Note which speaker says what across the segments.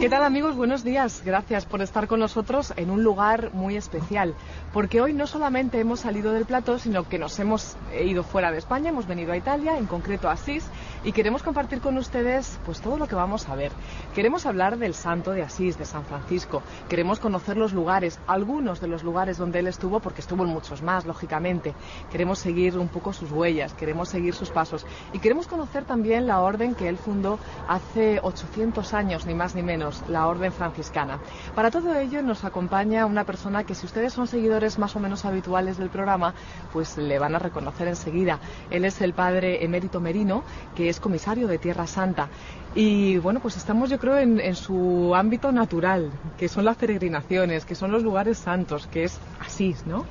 Speaker 1: ¿Qué tal, amigos? Buenos días. Gracias por estar con nosotros en un lugar muy especial, porque hoy no solamente hemos salido del plató, sino que nos hemos ido fuera de España, hemos venido a Italia, en concreto a Asís, y queremos compartir con ustedes pues todo lo que vamos a ver. Queremos hablar del santo de Asís, de San Francisco. Queremos conocer los lugares, algunos de los lugares donde él estuvo, porque estuvo en muchos más, lógicamente. Queremos seguir un poco sus huellas, queremos seguir sus pasos y queremos conocer también la orden que él fundó hace 800 años, ni más ni menos, la orden franciscana. Para todo ello nos acompaña una persona que, si ustedes son seguidores más o menos habituales del programa, pues le van a reconocer enseguida. Él es el padre Emérito Merino, que es comisario de Tierra Santa. Y bueno, pues estamos, yo creo, en su ámbito natural, que son las peregrinaciones, que son los lugares santos, que es Asís, ¿no?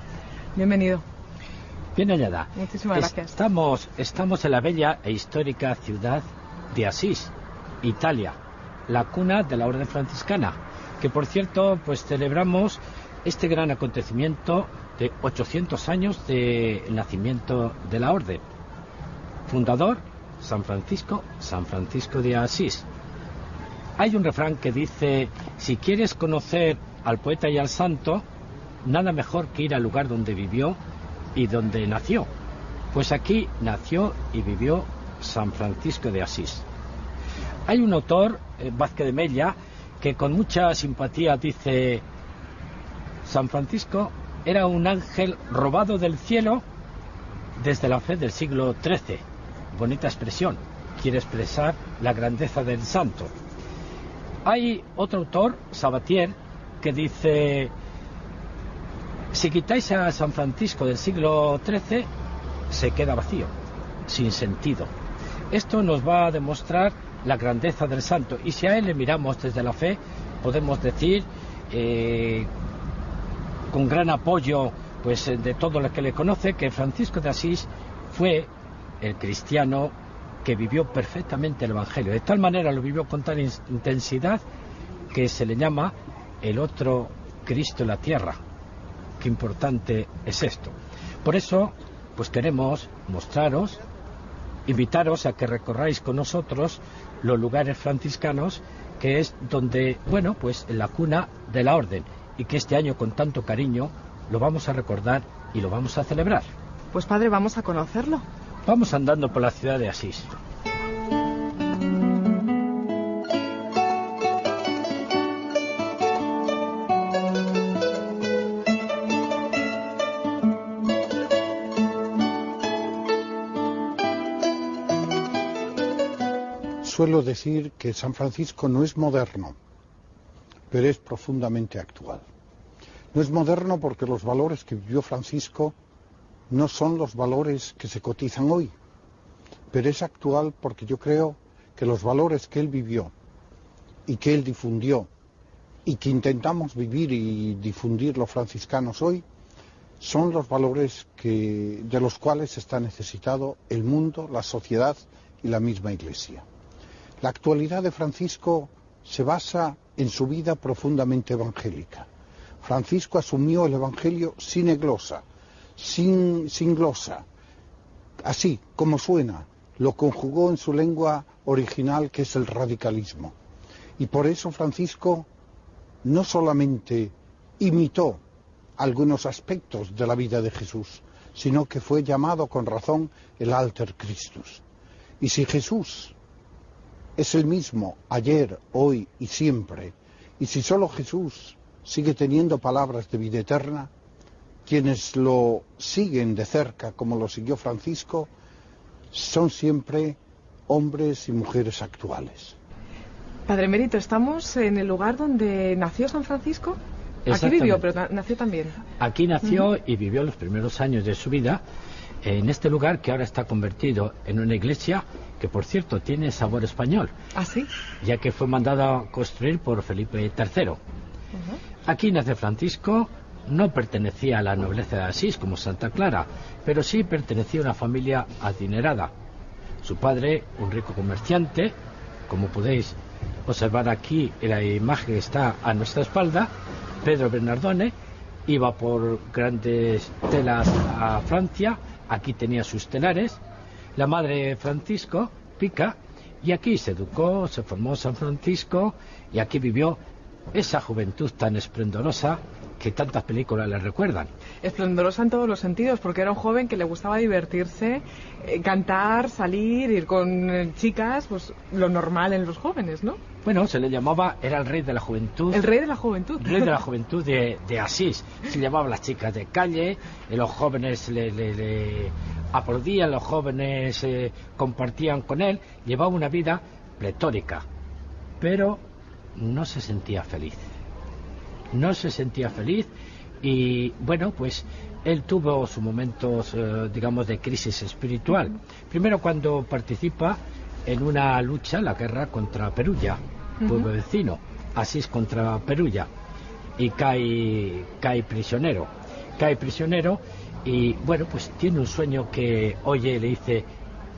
Speaker 1: Bienvenido.
Speaker 2: Bien hallada.
Speaker 1: Muchísimas gracias.
Speaker 2: Estamos en la bella e histórica ciudad de Asís, Italia, la cuna de la orden franciscana, que por cierto pues celebramos este gran acontecimiento de 800 años de nacimiento de la orden. Fundador San Francisco de Asís. Hay un refrán que dice: si quieres conocer al poeta y al santo, nada mejor que ir al lugar donde vivió y donde nació. Pues aquí nació y vivió San Francisco de Asís. Hay un autor, Vázquez de Mella, que con mucha simpatía dice: San Francisco era un ángel robado del cielo desde la fe del siglo XIII. Bonita expresión, quiere expresar la grandeza del santo. Hay otro autor, Sabatier, que dice: si quitáis a San Francisco del siglo XIII, se queda vacío, sin sentido. Esto nos va a demostrar la grandeza del santo, y si a él le miramos desde la fe, podemos decir, con gran apoyo pues de todo lo que le conoce, que Francisco de Asís fue el cristiano que vivió perfectamente el Evangelio. De tal manera lo vivió con tal intensidad que se le llama el otro Cristo en la tierra. Qué importante es esto. Por eso pues queremos mostraros, invitaros a que recorráis con nosotros los lugares franciscanos, que es donde, bueno, pues en la cuna de la orden, y que este año con tanto cariño lo vamos a recordar y lo vamos a celebrar.
Speaker 1: Pues padre, vamos a conocerlo.
Speaker 2: Vamos andando por la ciudad de Asís.
Speaker 3: Suelo decir que San Francisco no es moderno, pero es profundamente actual. No es moderno porque los valores que vivió Francisco no son los valores que se cotizan hoy, pero es actual porque yo creo que los valores que él vivió y que él difundió y que intentamos vivir y difundir los franciscanos hoy son los valores de los cuales está necesitado el mundo, la sociedad y la misma Iglesia. La actualidad de Francisco se basa en su vida profundamente evangélica. Francisco asumió el Evangelio sin glosa, sin glosa, así como suena, lo conjugó en su lengua original, que es el radicalismo. Y por eso Francisco no solamente imitó algunos aspectos de la vida de Jesús, sino que fue llamado con razón el Alter Christus. Y si Jesús es el mismo ayer, hoy y siempre, y si solo Jesús sigue teniendo palabras de vida eterna, quienes lo siguen de cerca, como lo siguió Francisco, son siempre hombres y mujeres actuales.
Speaker 1: Padre Emérito, ¿estamos en el lugar donde nació San Francisco? Aquí vivió, pero nació también.
Speaker 2: Aquí nació y vivió los primeros años de su vida en este lugar, que ahora está convertido en una iglesia que, por cierto, tiene sabor español.
Speaker 1: ¿Ah, sí?
Speaker 2: Ya que fue mandada a construir por Felipe III. Aquí nace Francisco. No pertenecía a la nobleza de Asís como Santa Clara, pero sí pertenecía a una familia adinerada. Su padre, un rico comerciante, como podéis observar aquí en la imagen que está a nuestra espalda, Pedro Bernardone, iba por grandes telas a Francia. Aquí tenía sus telares. La madre Francisco, Pica, Y aquí se educó, se formó San Francisco y aquí vivió esa juventud tan esplendorosa que tantas películas le recuerdan.
Speaker 1: Esplendorosa en todos los sentidos, porque era un joven que le gustaba divertirse, cantar, salir, ir con chicas, pues lo normal en los jóvenes, ¿no?
Speaker 2: Bueno, se le llamaba, era el rey de la juventud.
Speaker 1: El rey de la juventud.
Speaker 2: El rey de la juventud de Asís. Se llamaba a las chicas de calle, los jóvenes le aplaudían, los jóvenes compartían con él, llevaba una vida pletórica, pero no se sentía feliz. No se sentía feliz y, bueno, pues él tuvo sus momentos, digamos, de crisis espiritual. Primero cuando participa en una lucha, la guerra contra Perugia, pueblo vecino, Asís contra Perugia, y cae prisionero. Cae prisionero y, bueno, pues tiene un sueño que oye y le dice: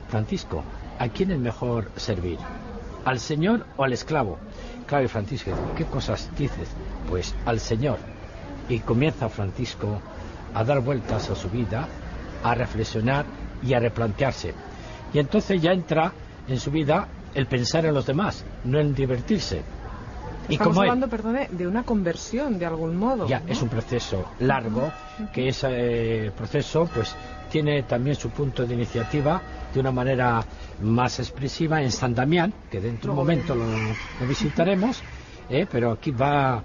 Speaker 2: Francisco, ¿a quién es mejor servir? ¿Al Señor o al esclavo? Claro, y Francisco dice: ¿qué cosas dices? Pues al Señor. Y comienza Francisco a dar vueltas a su vida, a reflexionar y a replantearse. Y entonces ya entra en su vida el pensar en los demás, no en divertirse.
Speaker 1: Estamos hablando, perdone, de una conversión de algún modo.
Speaker 2: Ya, ¿no? Es un proceso largo, que ese proceso pues tiene también su punto de iniciativa de una manera más expresiva en San Damián, que dentro de un momento lo visitaremos, pero aquí va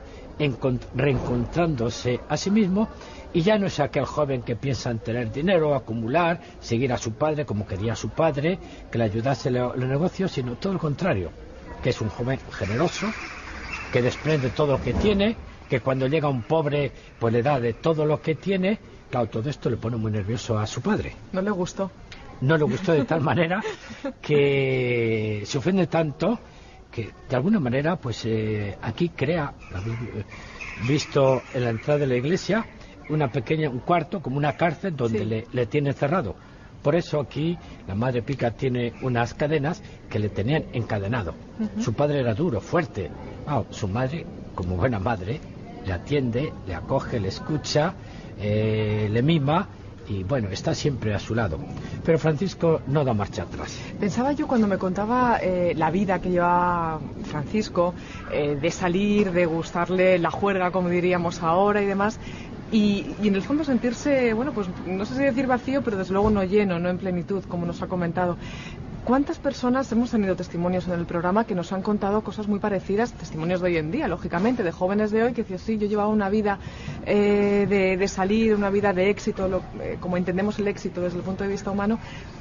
Speaker 2: reencontrándose a sí mismo, y ya no es aquel joven que piensa en tener dinero, acumular, seguir a su padre como quería su padre, que le ayudase en los negocios, sino todo lo contrario, que es un joven generoso, que desprende todo lo que tiene, que cuando llega un pobre pues le da de todo lo que tiene. Claro, todo esto le pone muy nervioso a su padre.
Speaker 1: ¿No le gustó?
Speaker 2: No le gustó de tal manera que se ofende tanto que de alguna manera pues aquí crea, visto en la entrada de la iglesia, un cuarto como una cárcel donde le tiene cerrado. Por eso aquí la madre Pica tiene unas cadenas que le tenían encadenado. Su padre era duro, fuerte. Su madre, como buena madre, le atiende, le acoge, le escucha, le mima y, bueno, está siempre a su lado. Pero Francisco no da marcha atrás.
Speaker 1: Pensaba yo cuando me contaba la vida que lleva Francisco, de salir, de gustarle la juerga, como diríamos ahora y demás, y en el fondo sentirse, bueno, pues no sé si decir vacío, pero desde luego no lleno, no en plenitud, como nos ha comentado. ¿Cuántas personas hemos tenido testimonios en el programa que nos han contado cosas muy parecidas, testimonios de hoy en día, lógicamente, de jóvenes de hoy que decían: sí, yo llevaba una vida de salir, una vida de éxito, como entendemos el éxito desde el punto de vista humano,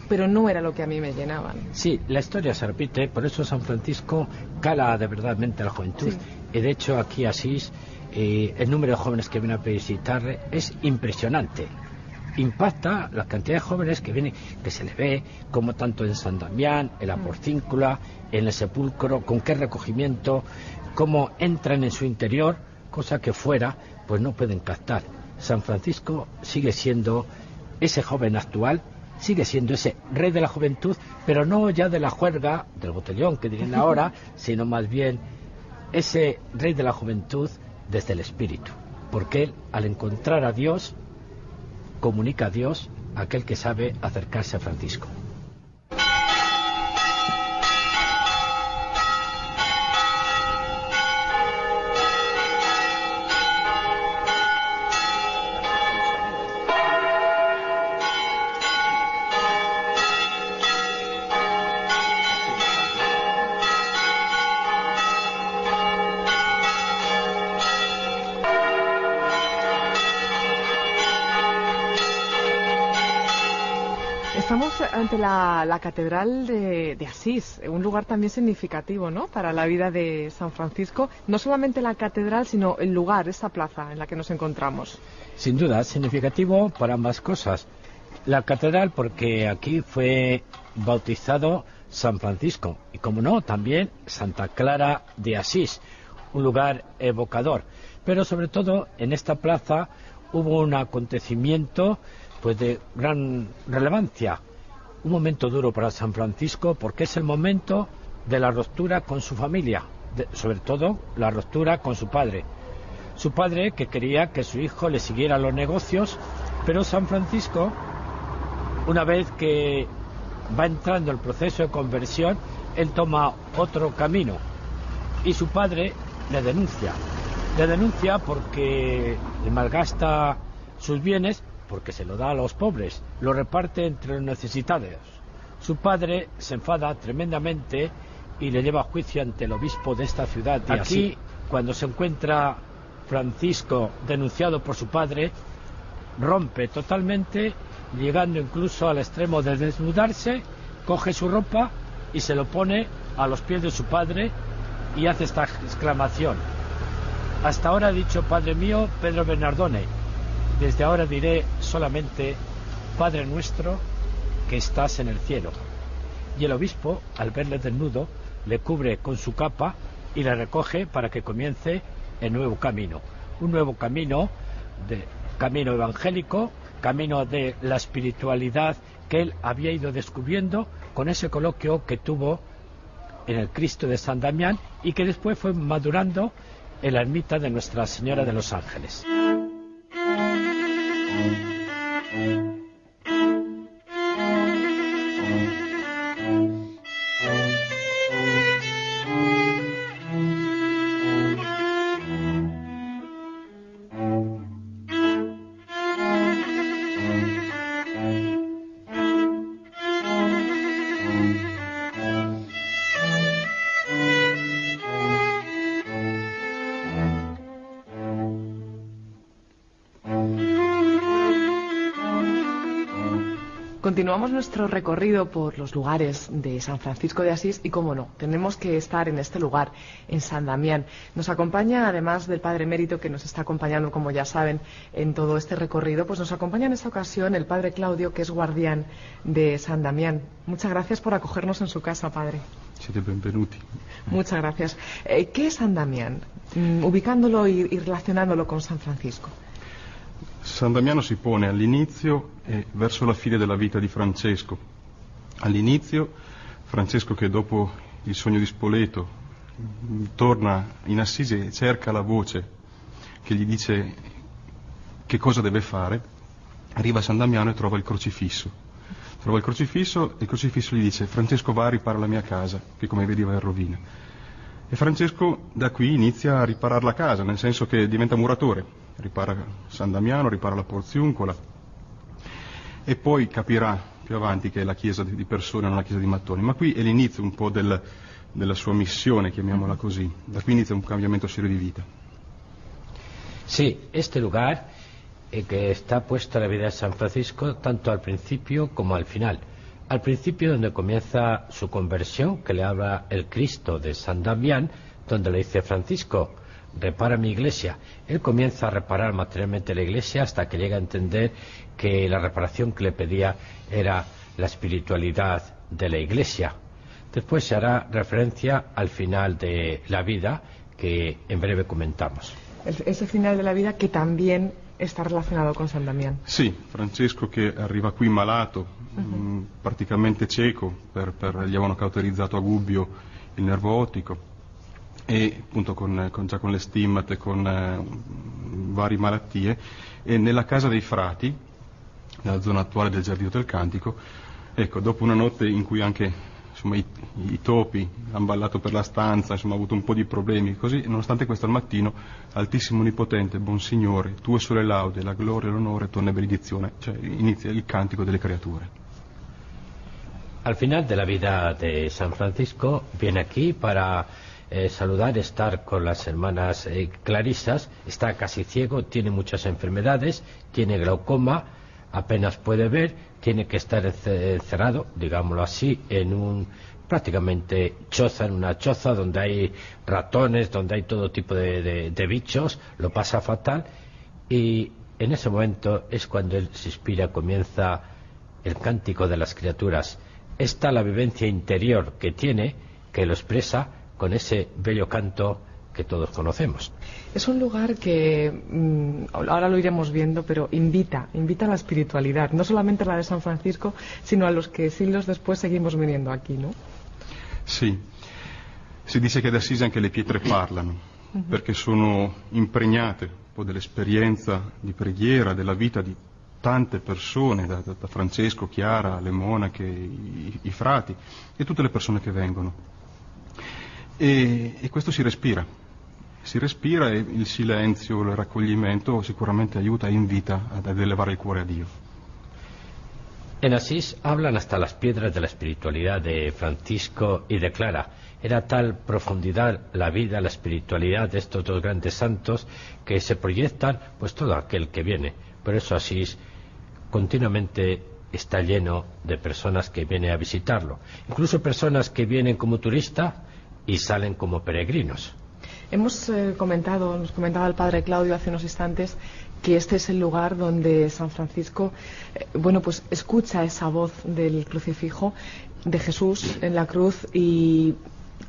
Speaker 1: pero no era lo que a mí me llenaban?
Speaker 2: Sí, la historia se repite, por eso San Francisco cala de verdadmente a la juventud. Sí. Y de hecho aquí Asís, el número de jóvenes que vienen a visitarle es impresionante. Impacta la cantidad de jóvenes que vienen, que se le ve, como tanto en San Damián, en la Porcíncula, en el sepulcro, con qué recogimiento, cómo entran en su interior, cosa que fuera pues no pueden captar. San Francisco sigue siendo ese joven actual, sigue siendo ese rey de la juventud, pero no ya de la juerga, del botellón que dirían ahora, sino más bien ese rey de la juventud desde el espíritu, porque él, al encontrar a Dios, comunica a Dios a aquel que sabe acercarse a Francisco.
Speaker 1: Estamos ante la Catedral de Asís, un lugar también significativo, ¿no?, para la vida de San Francisco. No solamente la catedral, sino el lugar, esa plaza en la que nos encontramos.
Speaker 2: Sin duda, significativo para ambas cosas. La catedral porque aquí fue bautizado San Francisco y, como no, también Santa Clara de Asís, un lugar evocador. Pero sobre todo en esta plaza hubo un acontecimiento pues de gran relevancia, un momento duro para San Francisco, porque es el momento de la ruptura con su familia, sobre todo la ruptura con su padre que quería que su hijo le siguiera los negocios, pero San Francisco, una vez que va entrando el proceso de conversión, él toma otro camino y su padre le denuncia. Le denuncia porque le malgasta sus bienes, porque se lo da a los pobres, lo reparte entre los necesitados. Su padre se enfada tremendamente y le lleva a juicio ante el obispo de esta ciudad de Asís. Aquí, cuando se encuentra Francisco denunciado por su padre, rompe totalmente, llegando incluso al extremo de desnudarse, coge su ropa y se lo pone a los pies de su padre y hace esta exclamación: hasta ahora ha dicho Padre mío Pedro Bernardone, desde ahora diré solamente Padre nuestro que estás en el cielo. Y el obispo, al verle desnudo, le cubre con su capa y le recoge para que comience el nuevo camino, un nuevo camino camino evangélico, camino de la espiritualidad que él había ido descubriendo con ese coloquio que tuvo en el Cristo de San Damián y que después fue madurando en la ermita de Nuestra Señora de los Ángeles.
Speaker 1: Continuamos nuestro recorrido por los lugares de San Francisco de Asís y, cómo no, tenemos que estar en este lugar, en San Damián. Nos acompaña, además del Padre Emérito, que nos está acompañando, como ya saben, en todo este recorrido, pues nos acompaña en esta ocasión el Padre Claudio, que es guardián de San Damián. Muchas gracias por acogernos en su casa, Padre.
Speaker 4: Siete benvenuti.
Speaker 1: Muchas gracias. ¿Qué es San Damián? Ubicándolo y relacionándolo con San Francisco.
Speaker 4: San Damiano si pone all'inizio e verso la fine della vita di Francesco. All'inizio, Francesco, che dopo il sogno di Spoleto torna in Assisi e cerca la voce che gli dice che cosa deve fare, arriva a San Damiano e trova il crocifisso. Trova il crocifisso e il crocifisso gli dice: Francesco, va a ripara la mia casa, che come vedi va in rovina. E Francesco da qui inizia a riparare la casa, nel senso che diventa muratore. Ripara San Damiano, ripara la Porziuncola e poi capirà più avanti che è la chiesa di persone, non la chiesa di mattoni, ma qui è l'inizio un po' della sua missione, chiamiamola così. Da qui inizia un cambiamento serio di vita.
Speaker 2: Sí, este lugar que está puesto en la vida de San Francisco tanto al principio como al final. Al principio, donde comienza su conversión, que le habla el Cristo de San Damián, donde le dice: Francisco, repara mi iglesia. Él comienza a reparar materialmente la iglesia hasta que llega a entender que la reparación que le pedía era la espiritualidad de la iglesia. Después se hará referencia al final de la vida, que en breve comentamos.
Speaker 1: Ese final de la vida que también está relacionado con San Damián.
Speaker 4: Sì, Francesco che arriva qui malato, praticamente cieco, gli avevano cauterizzato a Gubbio il nervo ottico, e appunto già con le stimmate, con varie malattie, e nella casa dei frati, nella zona attuale del Giardino del Cantico, ecco, dopo una notte in cui anche insomma, i topi hanno ballato per la stanza, insomma ha avuto un po' di problemi, così, nonostante questo al mattino: Altissimo Onnipotente, buon Signore, tue sole laude, la gloria e l'onore, tua benedizione, cioè inizia il cantico delle creature.
Speaker 2: Al final de la vida de San Francisco viene aquí para saludar, estar con las hermanas clarisas. Está casi ciego, tiene muchas enfermedades, tiene glaucoma, apenas puede ver, tiene que estar encerrado, digámoslo así, en un prácticamente choza, en una choza donde hay ratones, donde hay todo tipo de bichos, lo pasa fatal, y en ese momento es cuando él se inspira, comienza el cántico de las criaturas. Esta la vivencia interior que tiene, que lo expresa con ese bello canto que todos conocemos.
Speaker 1: Es un lugar que, ahora lo iremos viendo, pero invita a la espiritualidad, no solamente la de San Francisco, sino a los que siglos después seguimos viniendo aquí, ¿no?
Speaker 4: Sì, si dice che ad Assisi anche le pietre parlano, perché sono impregnate un po' dell'esperienza di preghiera, della vita di tante persone, da Francesco, Chiara, le monache, i frati e tutte le persone che vengono. E questo si respira e il silenzio, il raccoglimento sicuramente aiuta e invita ad elevare il cuore a Dio.
Speaker 2: En Asís hablan hasta las piedras de la espiritualidad de Francisco y de Clara. Era tal profundidad la vida, la espiritualidad de estos dos grandes santos que se proyectan pues todo aquel que viene. Por eso Asís continuamente está lleno de personas que vienen a visitarlo, incluso personas que vienen como turistas y salen como peregrinos.
Speaker 1: Nos comentaba el padre Claudio hace unos instantes que este es el lugar donde San Francisco, pues escucha esa voz del crucifijo de Jesús en la cruz y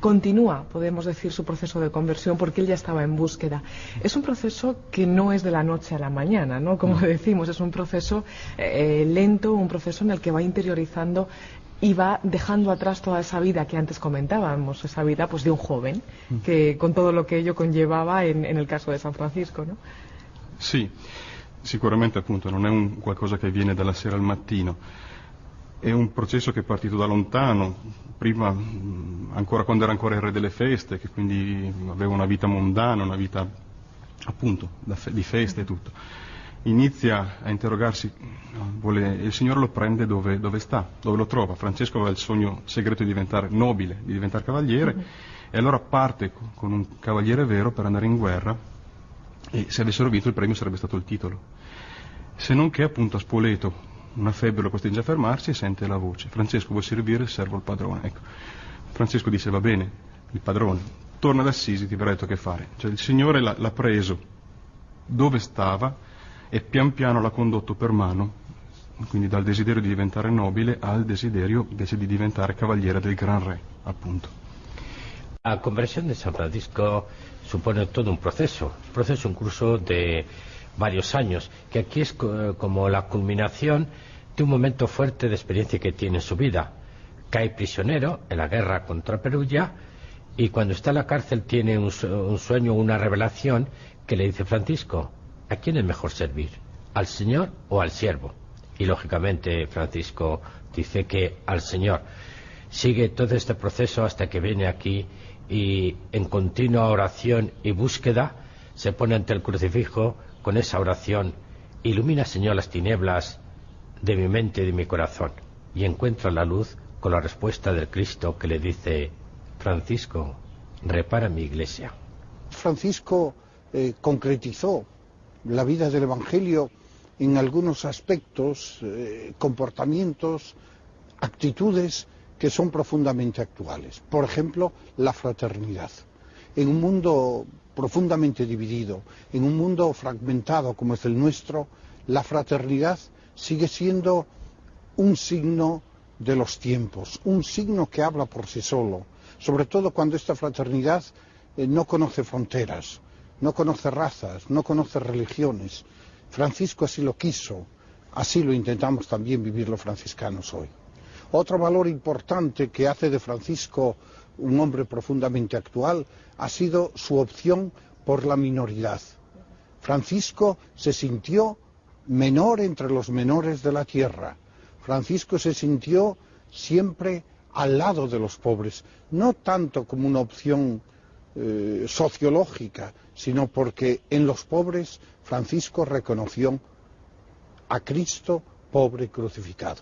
Speaker 1: continúa, podemos decir, su proceso de conversión porque él ya estaba en búsqueda. Es un proceso que no es de la noche a la mañana, ¿no? Como decimos, es un proceso lento, un proceso en el que va interiorizando y va dejando atrás toda esa vida que antes comentábamos, esa vida pues de un joven, que con todo lo que ello conllevava en el caso de San Francisco, ¿no?
Speaker 4: Sì, sicuramente appunto non è un qualcosa che viene dalla sera al mattino, è un processo che è partito da lontano, prima ancora quando era ancora il re delle feste, che quindi aveva una vita mondana, una vita appunto di feste e tutto. Inizia a interrogarsi, il Signore lo prende dove sta, dove lo trova. Francesco aveva il sogno segreto di diventare nobile, di diventare cavaliere, e allora parte con un cavaliere vero per andare in guerra, e se avessero vinto il premio sarebbe stato il titolo. Se non che appunto a Spoleto una febbre lo costringe a fermarsi e sente la voce: Francesco, vuoi servire il servo al padrone? Ecco, Francesco dice: va bene, il padrone, torna ad Assisi, ti verrà detto che fare. Cioè il Signore l'ha preso dove stava e pian piano l'ha condotto per mano, quindi dal desiderio di diventare nobile al desiderio invece di diventare cavaliere del gran re, appunto.
Speaker 2: La conversión de San Francisco supone todo un proceso incluso de varios años, que aquí es como la culminación de un momento fuerte de experiencia que tiene en su vida. Cae prisionero en la guerra contra Perugia y cuando está en la cárcel tiene un sueño, una revelación que le dice: Francisco, ¿a quién es mejor servir? ¿Al Señor o al siervo? Y lógicamente Francisco dice que al Señor. Sigue todo este proceso hasta que viene aquí y en continua oración y búsqueda se pone ante el crucifijo con esa oración: ilumina, Señor, las tinieblas de mi mente y de mi corazón, y encuentra la luz con la respuesta del Cristo que le dice: Francisco, repara mi iglesia.
Speaker 3: Francisco concretizó la vida del Evangelio en algunos aspectos, comportamientos, actitudes que son profundamente actuales. Por ejemplo, la fraternidad. En un mundo profundamente dividido, en un mundo fragmentado como es el nuestro, la fraternidad sigue siendo un signo de los tiempos, un signo que habla por sí solo, sobre todo cuando esta fraternidad no conoce fronteras, no conoce razas, no conoce religiones. Francisco así lo quiso, así lo intentamos también vivir los franciscanos hoy. Otro valor importante que hace de Francisco un hombre profundamente actual ha sido su opción por la minoridad. Francisco se sintió menor entre los menores de la tierra. Francisco se sintió siempre al lado de los pobres, no tanto como una opción sociológica, sino porque en los pobres Francisco reconoció a Cristo pobre crucificado.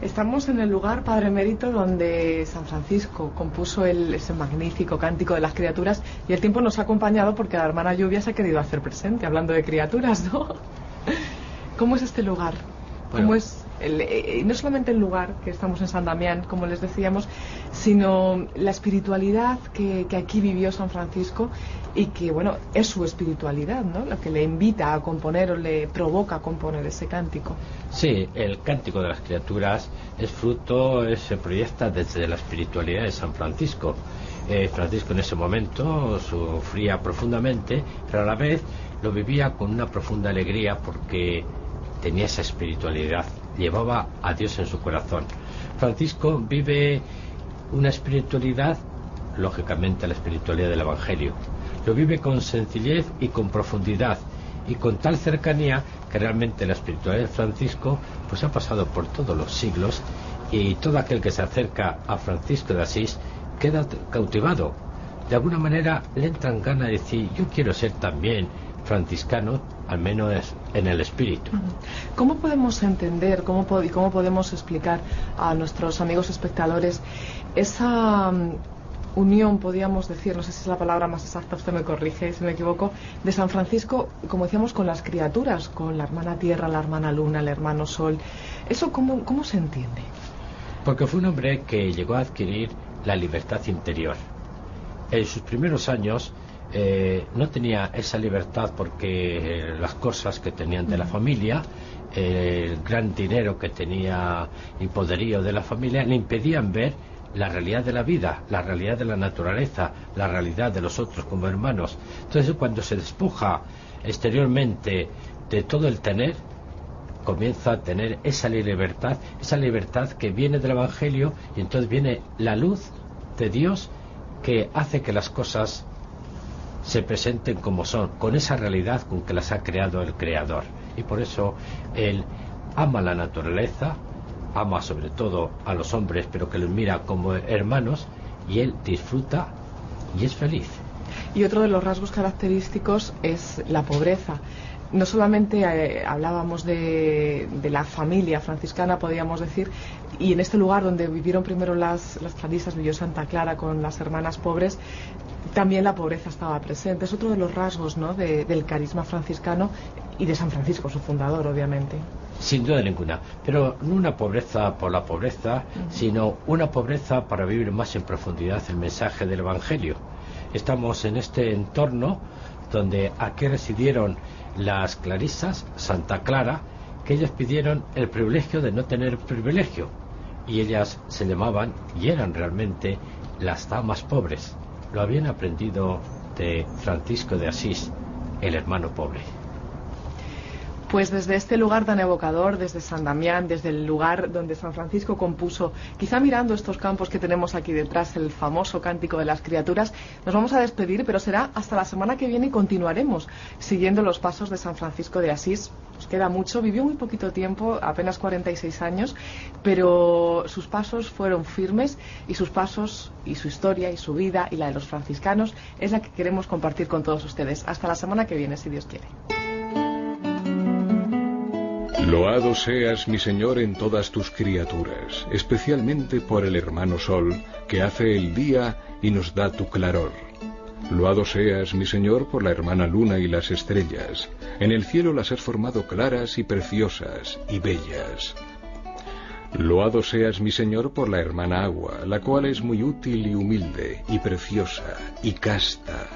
Speaker 1: Estamos en el lugar, Padre Emérito, donde San Francisco compuso ese magnífico cántico de las criaturas, y el tiempo nos ha acompañado porque la hermana Lluvia se ha querido hacer presente, hablando de criaturas, ¿no? ¿Cómo es este lugar? ¿Cómo es no solamente el lugar, que estamos en San Damián, como les decíamos, sino la espiritualidad que aquí vivió San Francisco y que, bueno, es su espiritualidad, ¿no?, lo que le invita a componer o le provoca a componer ese cántico?
Speaker 2: Sí, el cántico de las criaturas es fruto, se proyecta desde la espiritualidad de San Francisco. Francisco en ese momento sufría profundamente, pero a la vez lo vivía con una profunda alegría porque tenía esa espiritualidad, llevaba a Dios en su corazón. Francisco vive una espiritualidad, lógicamente la espiritualidad del Evangelio. Lo vive con sencillez y con profundidad, y con tal cercanía que realmente la espiritualidad de Francisco pues ha pasado por todos los siglos, y todo aquel que se acerca a Francisco de Asís queda cautivado. De alguna manera le entran ganas de decir, yo quiero ser también franciscano, al menos en el espíritu.
Speaker 1: ¿Cómo podemos entender, cómo podemos explicar a nuestros amigos espectadores esa unión, podríamos decir, no sé si es la palabra más exacta, usted me corrige si me equivoco, de San Francisco, como decíamos, con las criaturas, con la hermana Tierra, la hermana Luna, el hermano Sol? ¿Eso cómo se entiende?
Speaker 2: Porque fue un hombre que llegó a adquirir la libertad interior. En sus primeros años no tenía esa libertad porque las cosas que tenían de la familia, el gran dinero que tenía y poderío de la familia, le impedían ver la realidad de la vida, la realidad de la naturaleza, la realidad de los otros como hermanos. Entonces, cuando se despoja exteriormente de todo el tener, comienza a tener esa libertad que viene del Evangelio, y entonces viene la luz de Dios que hace que las cosas se presenten como son, con esa realidad con que las ha creado el Creador. Y por eso él ama la naturaleza, ama sobre todo a los hombres, pero que los mira como hermanos, y él disfruta y es feliz.
Speaker 1: Y otro de los rasgos característicos es la pobreza. No solamente hablábamos de la familia franciscana, podríamos decir, y en este lugar donde vivieron primero las clarisas, vivió Santa Clara con las hermanas pobres, también la pobreza estaba presente. Es otro de los rasgos, ¿no?, del carisma franciscano y de San Francisco, su fundador, obviamente.
Speaker 2: Sin duda ninguna, pero no una pobreza por la pobreza, sino una pobreza para vivir más en profundidad el mensaje del Evangelio. Estamos en este entorno donde aquí residieron las clarisas, Santa Clara, que ellas pidieron el privilegio de no tener privilegio, y ellas se llamaban y eran realmente las damas pobres. Lo habían aprendido de Francisco de Asís, el hermano pobre.
Speaker 1: Pues desde este lugar tan evocador, desde San Damián, desde el lugar donde San Francisco compuso, quizá mirando estos campos que tenemos aquí detrás, el famoso Cántico de las Criaturas, nos vamos a despedir, pero será hasta la semana que viene y continuaremos siguiendo los pasos de San Francisco de Asís. Nos queda mucho, vivió muy poquito tiempo, apenas 46 años, pero sus pasos fueron firmes, y sus pasos y su historia y su vida y la de los franciscanos es la que queremos compartir con todos ustedes. Hasta la semana que viene, si Dios quiere.
Speaker 5: Loado seas, mi Señor, en todas tus criaturas, especialmente por el hermano Sol, que hace el día y nos da tu claror. Loado seas, mi Señor, por la hermana Luna y las estrellas. En el cielo las has formado claras y preciosas y bellas. Loado seas, mi Señor, por la hermana Agua, la cual es muy útil y humilde, y preciosa, y casta.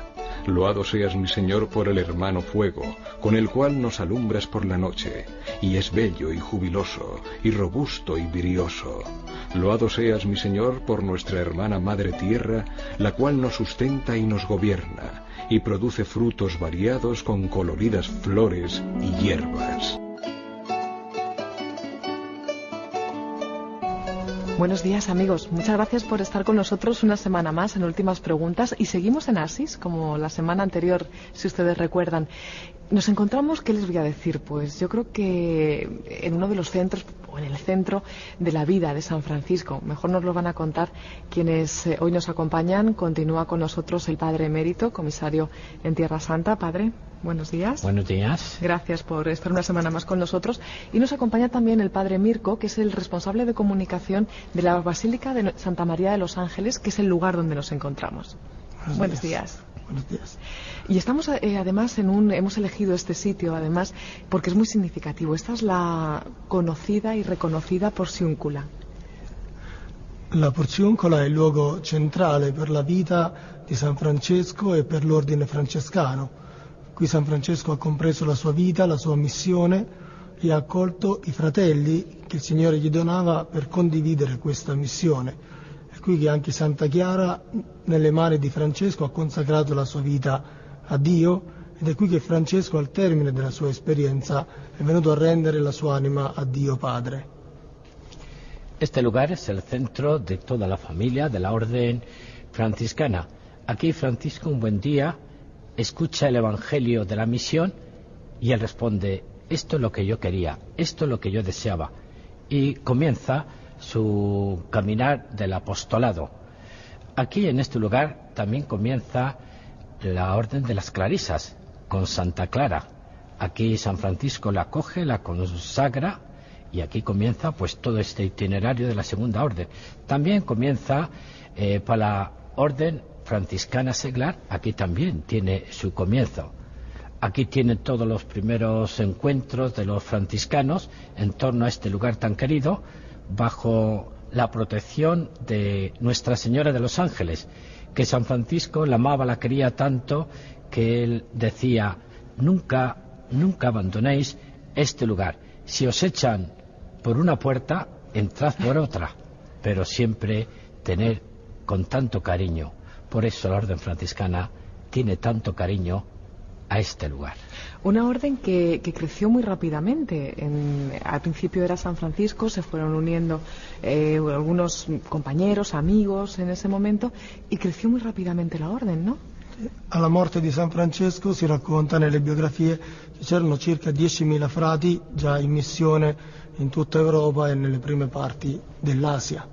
Speaker 5: Loado seas, mi Señor, por el hermano Fuego, con el cual nos alumbras por la noche, y es bello y jubiloso, y robusto y virioso. Loado seas, mi Señor, por nuestra hermana Madre Tierra, la cual nos sustenta y nos gobierna, y produce frutos variados con coloridas flores y hierbas.
Speaker 1: Buenos días, amigos. Muchas gracias por estar con nosotros una semana más en Últimas Preguntas, y seguimos en Asís, como la semana anterior, si ustedes recuerdan. Nos encontramos, ¿qué les voy a decir? Pues yo creo que en uno de los centros, o en el centro de la vida de San Francisco. Mejor nos lo van a contar quienes hoy nos acompañan. Continúa con nosotros el Padre Emérito, comisario en Tierra Santa. Padre, buenos días.
Speaker 2: Buenos días.
Speaker 1: Gracias por estar una semana más con nosotros. Y nos acompaña también el Padre Mirko, que es el responsable de comunicación de la Basílica de Santa María de los Ángeles, que es el lugar donde nos encontramos. Buenos días.
Speaker 6: Buenos días.
Speaker 1: Y estamos además hemos elegido este sitio además porque es muy significativo. Esta es la conocida y reconocida Porciuncula.
Speaker 6: La Porciuncula è il luogo centrale per la vita di San Francesco e per l'ordine francescano. Qui San Francesco ha compreso la sua vita, la sua missione, e ha accolto i fratelli che il Signore gli donava per condividere questa missione. È qui che anche Santa Chiara, nelle mani di Francesco, ha consacrato la sua vita a Dio, ed è qui che Francesco, al termine della sua esperienza, è venuto a rendere la sua anima a Dio Padre.
Speaker 2: Este lugar es el centro de toda la familia de la orden franciscana. Aquí Francisco un buen día escucha el Evangelio de la misión Y él responde: esto es lo que yo quería, esto es lo que yo deseaba. Y comienza su caminar del apostolado. Aquí en este lugar también comienza la Orden de las Clarisas, con Santa Clara. Aquí San Francisco la acoge, la consagra, y aquí comienza pues todo este itinerario de la Segunda Orden. También comienza para la Orden Franciscana Seglar, aquí también tiene su comienzo. Aquí tienen todos los primeros encuentros de los franciscanos en torno a este lugar tan querido, bajo la protección de Nuestra Señora de los Ángeles, que San Francisco la amaba, la quería tanto, que él decía: nunca abandonéis este lugar. Si os echan por una puerta, entrad por otra, pero siempre tener con tanto cariño. Por eso la Orden Franciscana tiene tanto cariño a este lugar.
Speaker 1: Una orden que creció muy rápidamente. Al principio era San Francisco, se fueron uniendo algunos compañeros, amigos en ese momento, y creció muy rápidamente la orden, ¿no?
Speaker 6: Alla morte di San Francesco si racconta nelle biografie che c'erano circa 10.000 frati già in missione in tutta Europa e nelle prime parti dell'Asia.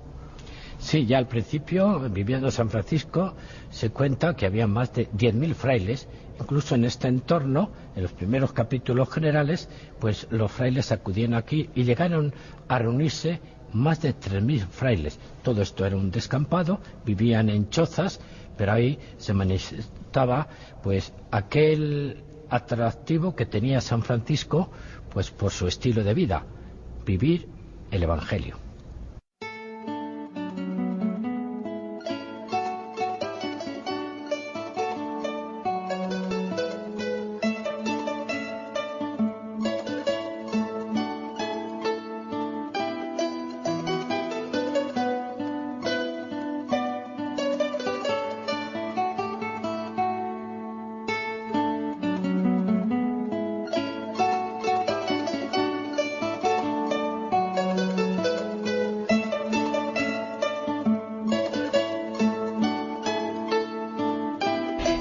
Speaker 2: Sí, ya al principio, viviendo San Francisco, se cuenta que había más de 10.000 frailes. Incluso en este entorno, en los primeros capítulos generales, pues los frailes acudían aquí y llegaron a reunirse más de 3.000 frailes. Todo esto era un descampado, vivían en chozas, pero ahí se manifestaba pues aquel atractivo que tenía San Francisco, pues por su estilo de vida, vivir el Evangelio.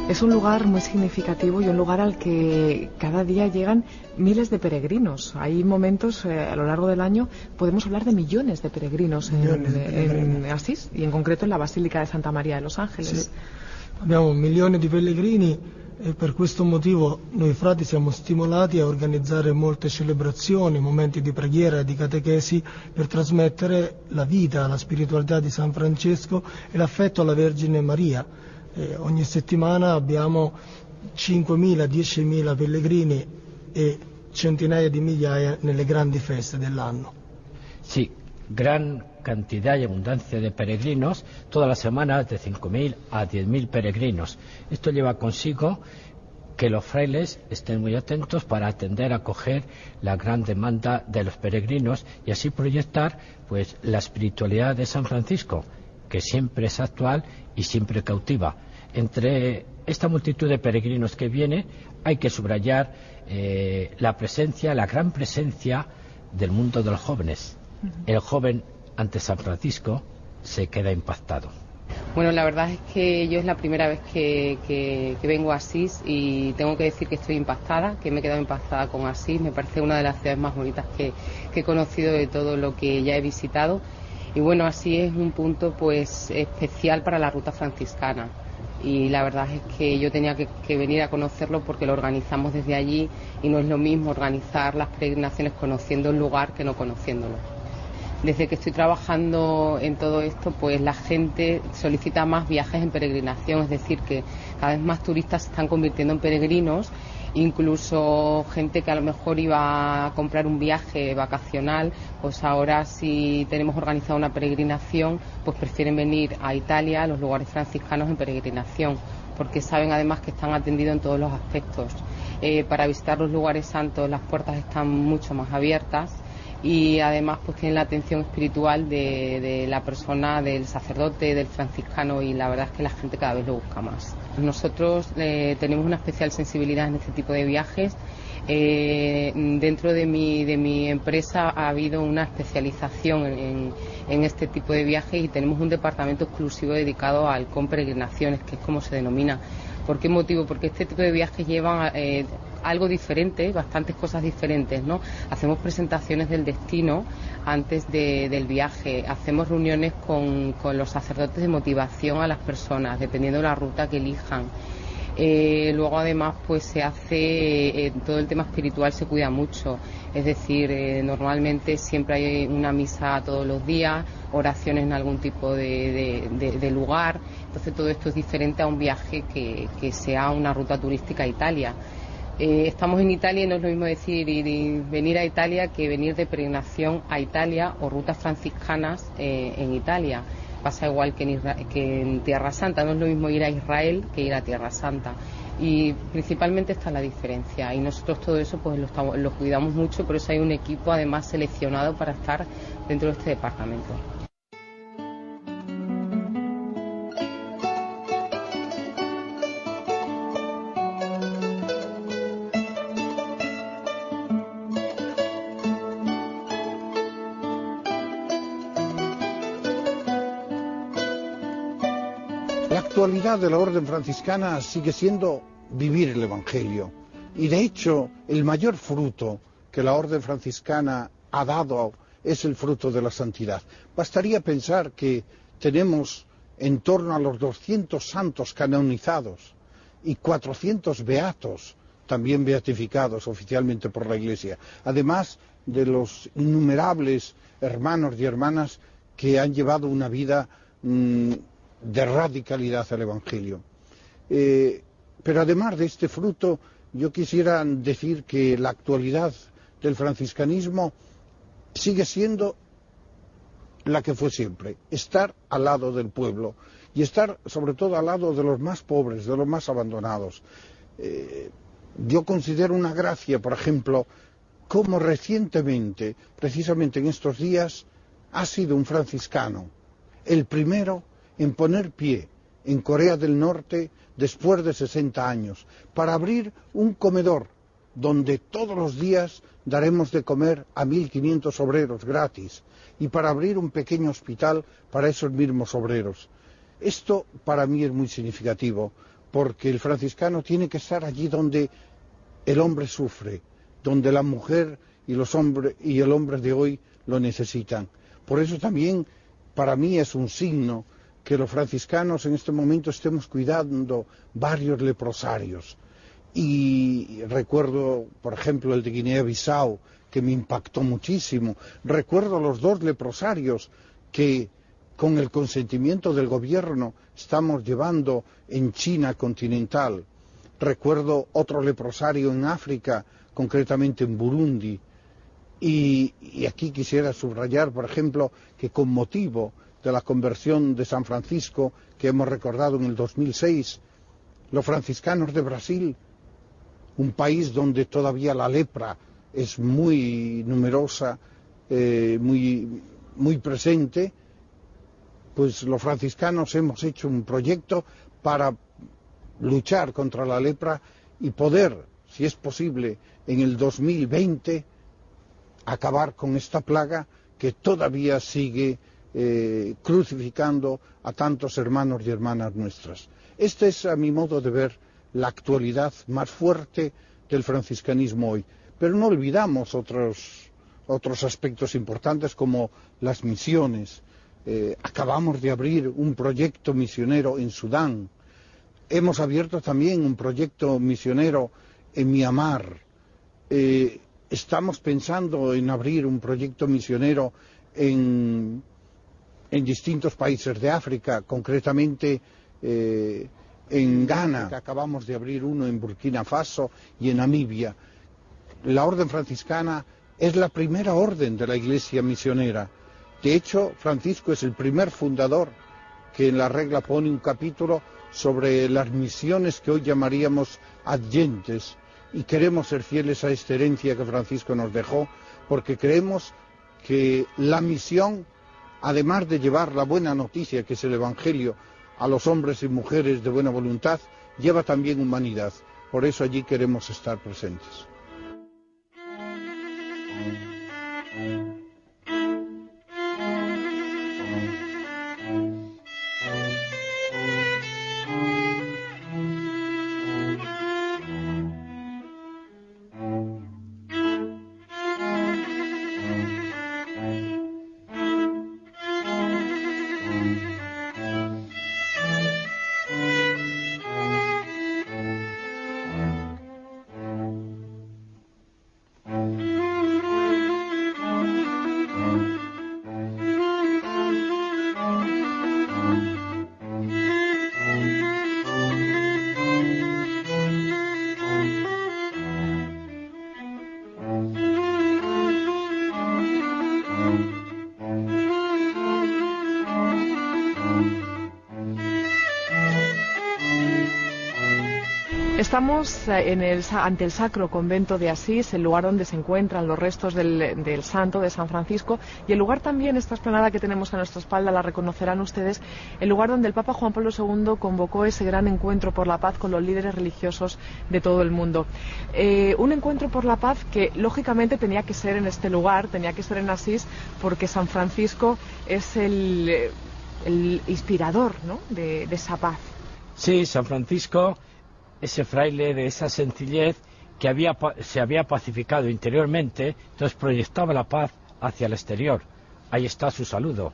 Speaker 1: Es un lugar muy significativo y un lugar al que cada día llegan miles de peregrinos. Hay momentos a lo largo del año, podemos hablar de millones de peregrinos en Asís y en concreto en la Basílica de Santa María de los Ángeles.
Speaker 6: Sì. Abbiamo milioni di pellegrini e per questo motivo noi frati siamo stimolati a organizzare molte celebrazioni, momenti di preghiera e di catechesi per trasmettere la vita, la spiritualità di San Francesco e l'affetto alla Vergine Maria. Ogni settimana abbiamo 5.000, 10.000 pellegrini e centinaia di migliaia nelle grandi feste dell'anno.
Speaker 2: Sí, gran cantidad y abundancia de peregrinos, todas las semanas de 5.000 a 10.000 peregrinos. Esto lleva consigo que los frailes estén muy atentos para atender a acoger la gran demanda de los peregrinos y así proyectar pues la espiritualidad de San Francisco, que siempre es actual y siempre cautiva. Entre esta multitud de peregrinos que viene hay que subrayar la presencia, la gran presencia del mundo de los jóvenes. El joven ante San Francisco se queda impactado.
Speaker 7: Bueno, la verdad es que yo es la primera vez que vengo a Asís y tengo que decir que estoy impactada, que me he quedado impactada con Asís. Me parece una de las ciudades más bonitas que he conocido de todo lo que ya he visitado. Y bueno, así es un punto pues especial para la ruta franciscana y la verdad es que yo tenía que venir a conocerlo porque lo organizamos desde allí y no es lo mismo organizar las peregrinaciones conociendo el lugar que no conociéndolo. Desde que estoy trabajando en todo esto, pues la gente solicita más viajes en peregrinación, es decir, que cada vez más turistas se están convirtiendo en peregrinos. Incluso gente que a lo mejor iba a comprar un viaje vacacional, pues ahora si tenemos organizada una peregrinación, pues prefieren venir a Italia, a los lugares franciscanos en peregrinación, porque saben además que están atendidos en todos los aspectos. Para visitar los lugares santos las puertas están mucho más abiertas y además pues tienen la atención espiritual de la persona, del sacerdote, del franciscano y la verdad es que la gente cada vez lo busca más. Nosotros tenemos una especial sensibilidad en este tipo de viajes. Dentro de mi empresa ha habido una especialización en este tipo de viajes y tenemos un departamento exclusivo dedicado al con peregrinaciones, que es como se denomina, ¿Por qué motivo? Porque este tipo de viajes llevan algo diferente, bastantes cosas diferentes, ¿no? Hacemos presentaciones del destino antes del viaje, hacemos reuniones con los sacerdotes de motivación a las personas, dependiendo de la ruta que elijan. Luego además pues se hace todo el tema espiritual, se cuida mucho, es decir, normalmente siempre hay una misa todos los días, oraciones en algún tipo de lugar, entonces todo esto es diferente a un viaje que sea una ruta turística a Italia. Estamos en Italia y no es lo mismo decir venir a Italia que venir de peregrinación a Italia o rutas franciscanas en Italia. Pasa igual que en Tierra Santa, no es lo mismo ir a Israel que ir a Tierra Santa. Y principalmente está la diferencia. Y nosotros todo eso pues lo cuidamos mucho, por eso hay un equipo además seleccionado para estar dentro de este departamento.
Speaker 3: La actualidad de la Orden Franciscana sigue siendo vivir el Evangelio. Y de hecho, el mayor fruto que la Orden Franciscana ha dado es el fruto de la santidad. Bastaría pensar que tenemos en torno a los 200 santos canonizados y 400 beatos, también beatificados oficialmente por la Iglesia, además de los innumerables hermanos y hermanas que han llevado una vida de radicalidad al Evangelio. Pero además de este fruto, yo quisiera decir que la actualidad del franciscanismo sigue siendo la que fue siempre, estar al lado del pueblo y estar sobre todo al lado de los más pobres, de los más abandonados. Yo considero una gracia, por ejemplo, cómo recientemente, precisamente en estos días, ha sido un franciscano el primero en poner pie en Corea del Norte después de 60 años, para abrir un comedor donde todos los días daremos de comer a 1.500 obreros gratis, y para abrir un pequeño hospital para esos mismos obreros. Esto para mí es muy significativo, porque el franciscano tiene que estar allí donde el hombre sufre, donde la mujer y el hombre de hoy lo necesitan. Por eso también para mí es un signo que los franciscanos en este momento estemos cuidando varios leprosarios. Y recuerdo, por ejemplo, el de Guinea-Bissau, que me impactó muchísimo. Recuerdo los 2 leprosarios que, con el consentimiento del gobierno, estamos llevando en China continental. Recuerdo otro leprosario en África, concretamente en Burundi. Y aquí quisiera subrayar, por ejemplo, que con motivo de la conversión de San Francisco, que hemos recordado en el 2006, los franciscanos de Brasil, un país donde todavía la lepra es muy numerosa, muy presente, pues los franciscanos hemos hecho un proyecto para luchar contra la lepra y poder, si es posible, en el 2020 acabar con esta plaga que todavía sigue crucificando a tantos hermanos y hermanas nuestras. Esta es, a mi modo de ver, la actualidad más fuerte del franciscanismo hoy. Pero no olvidamos otros aspectos importantes como las misiones. Acabamos de abrir un proyecto misionero en Sudán. Hemos abierto también un proyecto misionero en Myanmar. Estamos pensando en abrir un proyecto misionero en distintos países de África, concretamente en Ghana. Acabamos de abrir uno en Burkina Faso y en Namibia. La Orden Franciscana es la primera orden de la Iglesia misionera. De hecho, Francisco es el primer fundador que en la regla pone un capítulo sobre las misiones que hoy llamaríamos adyentes, y queremos ser fieles a esta herencia que Francisco nos dejó, porque creemos que la misión, además de llevar la buena noticia que es el Evangelio a los hombres y mujeres de buena voluntad, lleva también humanidad. Por eso allí queremos estar presentes.
Speaker 1: Estamos ante el Sacro Convento de Asís, el lugar donde se encuentran los restos del santo de San Francisco, y el lugar también, esta explanada que tenemos a nuestra espalda, la reconocerán ustedes, el lugar donde el Papa Juan Pablo II convocó ese gran encuentro por la paz con los líderes religiosos de todo el mundo. Un encuentro por la paz que lógicamente tenía que ser en este lugar, tenía que ser en Asís, porque San Francisco es el inspirador, ¿no?, de esa paz.
Speaker 2: Sí, San Francisco, ese fraile de esa sencillez que se había pacificado interiormente, entonces proyectaba la paz hacia el exterior. Ahí está su saludo: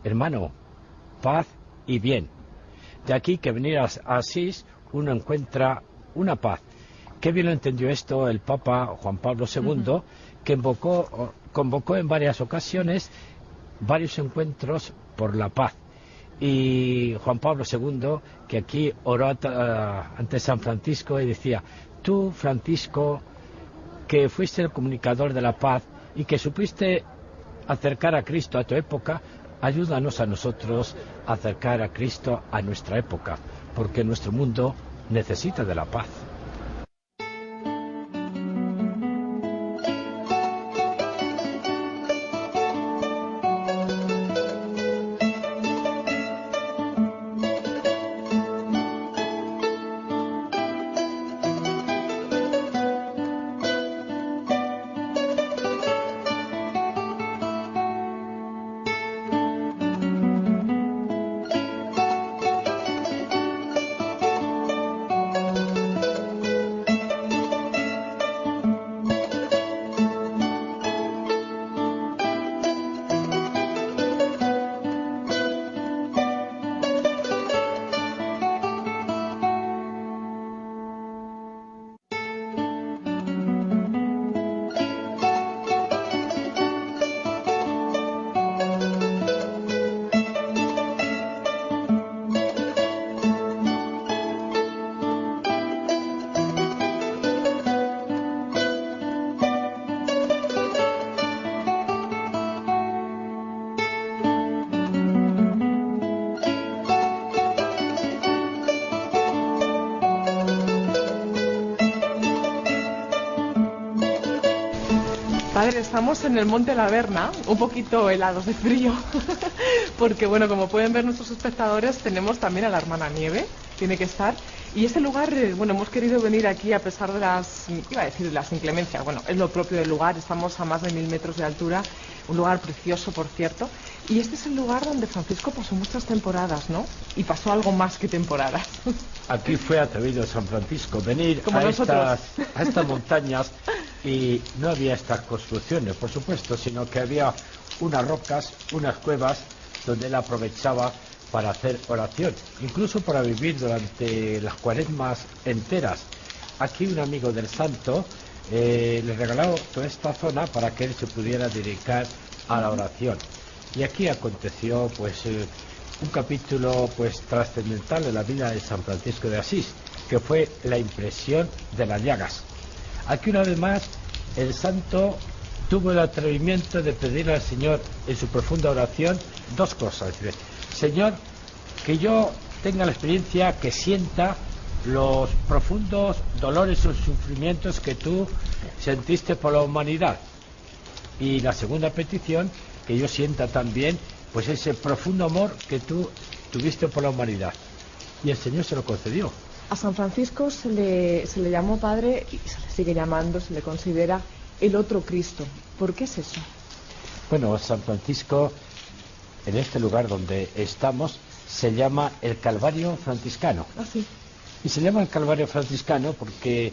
Speaker 2: hermano, paz y bien. De aquí que venir a Asís uno encuentra una paz. Qué bien lo entendió esto el Papa Juan Pablo II, que convocó en varias ocasiones varios encuentros por la paz. Y Juan Pablo II, que aquí oró ante San Francisco y decía: tú, Francisco, que fuiste el comunicador de la paz y que supiste acercar a Cristo a tu época, ayúdanos a nosotros a acercar a Cristo a nuestra época, porque nuestro mundo necesita de la paz.
Speaker 1: Padre, estamos en el Monte La Verna, un poquito helados de frío, porque bueno, como pueden ver nuestros espectadores, tenemos también a la hermana Nieve, tiene que estar, y este lugar, bueno, hemos querido venir aquí a pesar de las inclemencias, bueno, es lo propio del lugar, estamos a más de 1000 metros de altura, un lugar precioso, por cierto, y este es el lugar donde Francisco pasó muchas temporadas, ¿no? Y pasó algo más que temporadas.
Speaker 2: Aquí fue atrevido San Francisco venir
Speaker 1: a
Speaker 2: estas montañas, y no había estas construcciones, por supuesto, sino que había unas rocas, unas cuevas, donde él aprovechaba para hacer oración, incluso para vivir durante las cuaresmas enteras. Aquí un amigo del santo le regaló toda esta zona para que él se pudiera dedicar a la oración. Y aquí aconteció un capítulo trascendental de la vida de San Francisco de Asís, que fue la impresión de las llagas. Aquí una vez más el santo tuvo el atrevimiento de pedirle al Señor en su profunda oración dos cosas. Señor, que yo tenga la experiencia, que sienta los profundos dolores o sufrimientos que tú sentiste por la humanidad. Y la segunda petición, que yo sienta también ese profundo amor que tú tuviste por la humanidad. Y el Señor se lo concedió.
Speaker 1: A San Francisco se le llamó padre, y se le sigue llamando, se le considera el otro Cristo. ¿Por qué es eso?
Speaker 2: Bueno, San Francisco, en este lugar donde estamos, se llama el Calvario franciscano.
Speaker 1: ¿Ah, sí?
Speaker 2: Y se llama el Calvario franciscano porque,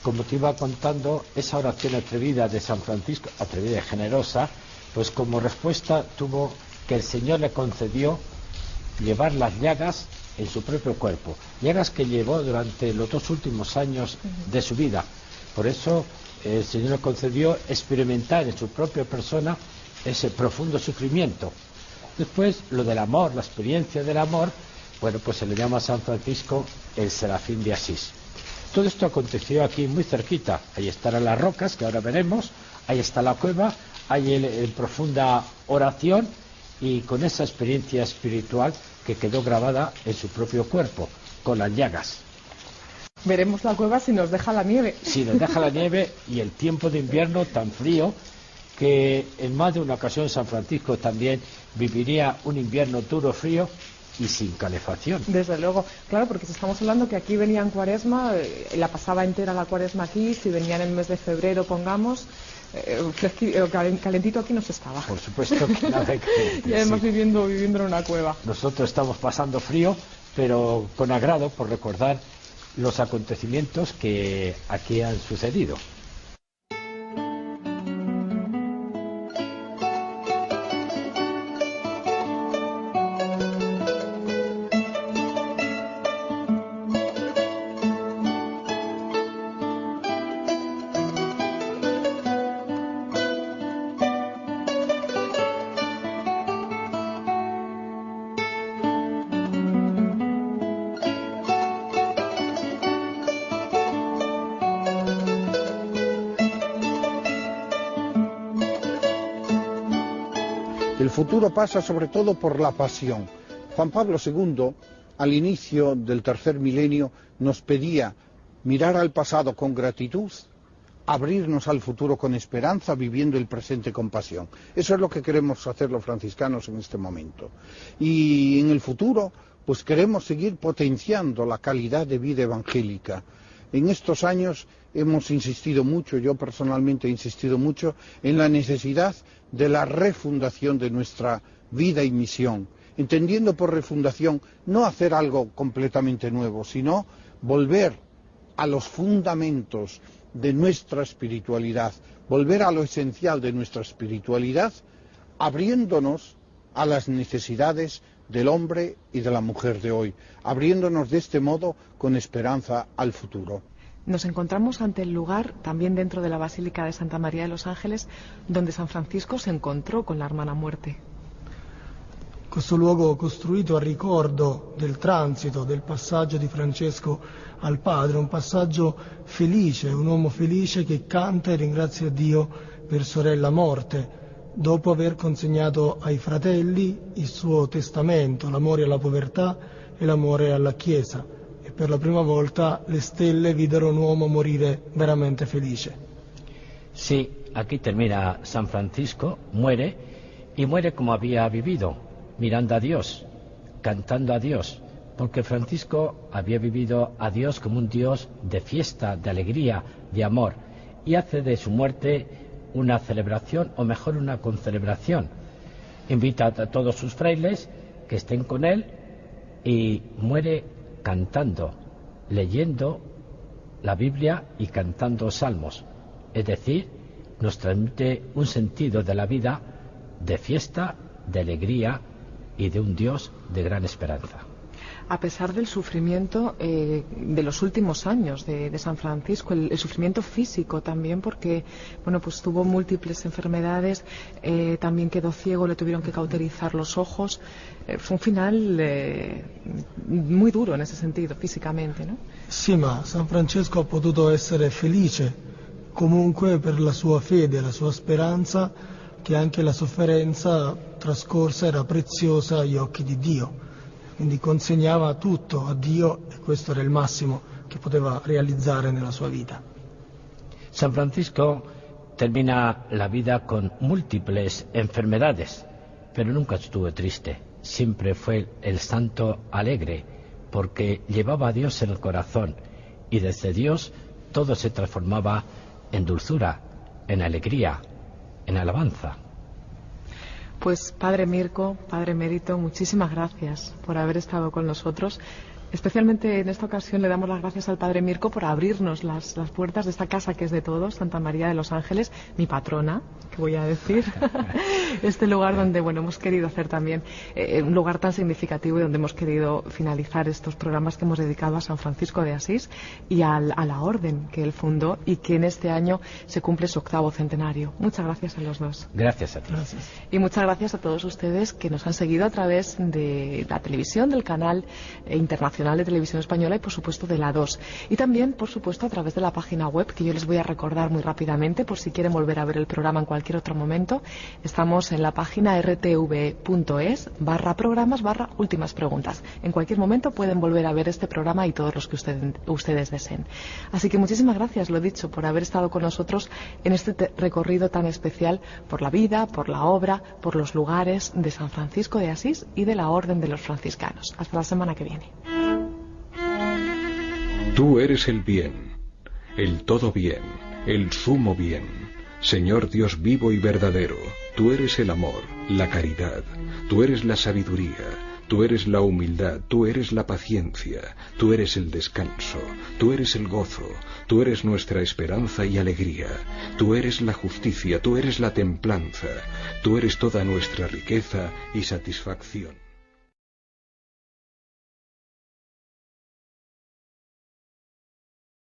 Speaker 2: como te iba contando, esa oración atrevida de San Francisco, atrevida y generosa, pues como respuesta tuvo que el Señor le concedió llevar las llagas en su propio cuerpo, llagas que llevó durante los 2 últimos años de su vida. Por eso el Señor le concedió experimentar en su propia persona ese profundo sufrimiento. Después, lo del amor, la experiencia del amor, se le llama a San Francisco el Serafín de Asís. Todo esto aconteció aquí muy cerquita. Ahí estarán las rocas, que ahora veremos, ahí está la cueva, ahí en profunda oración y con esa experiencia espiritual que quedó grabada en su propio cuerpo, con las llagas.
Speaker 1: Veremos la cueva si nos deja la nieve.
Speaker 2: Si nos deja la nieve y el tiempo de invierno tan frío que en más de una ocasión San Francisco también viviría un invierno duro, frío y sin calefacción.
Speaker 1: Desde luego, claro, porque si estamos hablando que aquí venía en cuaresma, la pasaba entera la cuaresma aquí, si venía en el mes de febrero, pongamos, calentito aquí no se estaba.
Speaker 2: Por supuesto que nada que
Speaker 1: y además
Speaker 2: sí.
Speaker 1: viviendo en una cueva.
Speaker 2: Nosotros estamos pasando frío, pero con agrado por recordar los acontecimientos que aquí han sucedido.
Speaker 3: El futuro pasa sobre todo por la pasión. Juan Pablo II, al inicio del tercer milenio, nos pedía mirar al pasado con gratitud, abrirnos al futuro con esperanza, viviendo el presente con pasión. Eso es lo que queremos hacer los franciscanos en este momento. Y en el futuro, pues queremos seguir potenciando la calidad de vida evangélica. En estos años hemos insistido mucho, yo personalmente he insistido mucho, en la necesidad de la refundación de nuestra vida y misión, entendiendo por refundación no hacer algo completamente nuevo, sino volver a los fundamentos de nuestra espiritualidad, volver a lo esencial de nuestra espiritualidad, abriéndonos a las necesidades del hombre y de la mujer de hoy, abriéndonos de este modo con esperanza al futuro.
Speaker 1: Nos encontramos ante el lugar, también dentro de la Basílica de Santa María de los Ángeles, donde San Francisco se encontró con la hermana muerte.
Speaker 6: Questo luogo costruito a ricordo del transito, del passaggio di Francesco al Padre, un passaggio felice, un uomo felice che canta e ringrazia Dio per sorella morte, dopo aver consegnato ai fratelli il suo testamento, l'amore alla povertà e l'amore alla Chiesa. E per la prima volta le stelle videro un uomo morire veramente felice.
Speaker 2: Sí, aquí termina San Francisco, muere, y muere como había vivido, mirando a Dios, cantando a Dios, porque Francisco había vivido a Dios como un Dios de fiesta, de alegría, de amor, y hace de su muerte una celebración, o mejor una concelebración. Invita a todos sus frailes que estén con él y muere cantando, leyendo la Biblia y cantando salmos. Es decir, nos transmite un sentido de la vida de fiesta, de alegría y de un Dios de gran esperanza.
Speaker 1: A pesar del sufrimiento de los últimos años de San Francisco, el sufrimiento físico también, porque bueno, pues tuvo múltiples enfermedades, también quedó ciego, le tuvieron que cauterizar los ojos. Fue un final muy duro en ese sentido, físicamente, ¿no?
Speaker 6: Sì, ma San Francesco ha potuto essere felice comunque per la sua fede, la sua speranza, che anche la sofferenza trascorsa era preziosa agli occhi di Dio. Quindi consegnava tutto a Dio e questo era il massimo che poteva realizzare nella sua vita.
Speaker 2: San Francisco termina la vida con múltiples enfermedades, pero nunca estuvo triste. Siempre fue el santo alegre, porque llevaba a Dios en el corazón y desde Dios todo se transformaba en dulzura, en alegría, en alabanza.
Speaker 1: Pues Padre Mirko, Padre Emérito, muchísimas gracias por haber estado con nosotros. Especialmente en esta ocasión le damos las gracias al Padre Mirko por abrirnos las puertas de esta casa que es de todos, Santa María de los Ángeles, mi patrona, que voy a decir, este lugar donde bueno hemos querido hacer también un lugar tan significativo y donde hemos querido finalizar estos programas que hemos dedicado a San Francisco de Asís y a la orden que él fundó y que en este año se cumple su 8º centenario. Muchas gracias a los dos.
Speaker 2: Gracias a ti.
Speaker 6: Gracias.
Speaker 1: Y muchas gracias a todos ustedes que nos han seguido a través de la televisión, del canal internacional Nacional de Televisión Española y por supuesto de la 2. Y también, por supuesto, a través de la página web, que yo les voy a recordar muy rápidamente por si quieren volver a ver el programa en cualquier otro momento. Estamos en la página rtv.es/programas/últimas preguntas. En cualquier momento pueden volver a ver este programa y todos los que ustedes deseen. Así que muchísimas gracias, lo dicho, por haber estado con nosotros en este recorrido tan especial por la vida, por la obra, por los lugares de San Francisco de Asís y de la Orden de los Franciscanos. Hasta la semana que viene.
Speaker 5: Tú eres el bien, el todo bien, el sumo bien, Señor Dios vivo y verdadero. Tú eres el amor, la caridad, tú eres la sabiduría, tú eres la humildad, tú eres la paciencia, tú eres el descanso, tú eres el gozo, tú eres nuestra esperanza y alegría, tú eres la justicia, tú eres la templanza, tú eres toda nuestra riqueza y satisfacción.